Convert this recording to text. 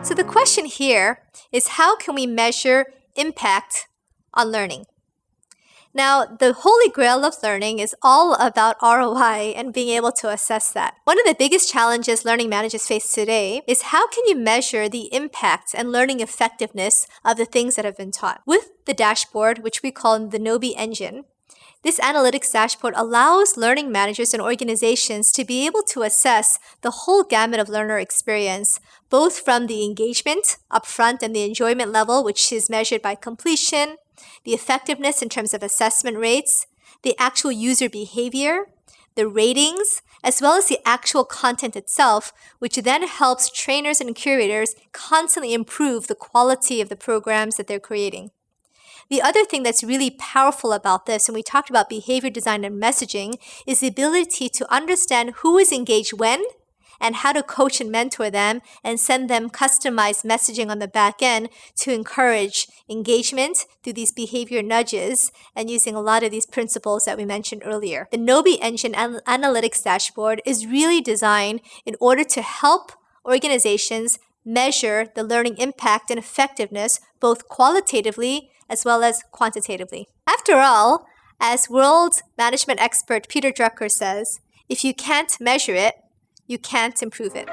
So the question here is, how can we measure impact on learning? Now, the holy grail of learning is all about ROI and being able to assess that. One of the biggest challenges learning managers face today is, how can you measure the impact and learning effectiveness of the things that have been taught? With the dashboard, which we call the GnowbeEngine, this analytics dashboard allows learning managers and organizations to be able to assess the whole gamut of learner experience, both from the engagement upfront and the enjoyment level, which is measured by completion, the effectiveness in terms of assessment rates, the actual user behavior, the ratings, as well as the actual content itself, which then helps trainers and curators constantly improve the quality of the programs that they're creating. The other thing that's really powerful about this, and we talked about behavior design and messaging, is the ability to understand who is engaged when and how to coach and mentor them and send them customized messaging on the back end to encourage engagement through these behavior nudges and using a lot of these principles that we mentioned earlier. The GnowbeEngine analytics dashboard is really designed in order to help organizations measure the learning impact and effectiveness both qualitatively as well as quantitatively. After all, as world management expert Peter Drucker says, if you can't measure it, you can't improve it.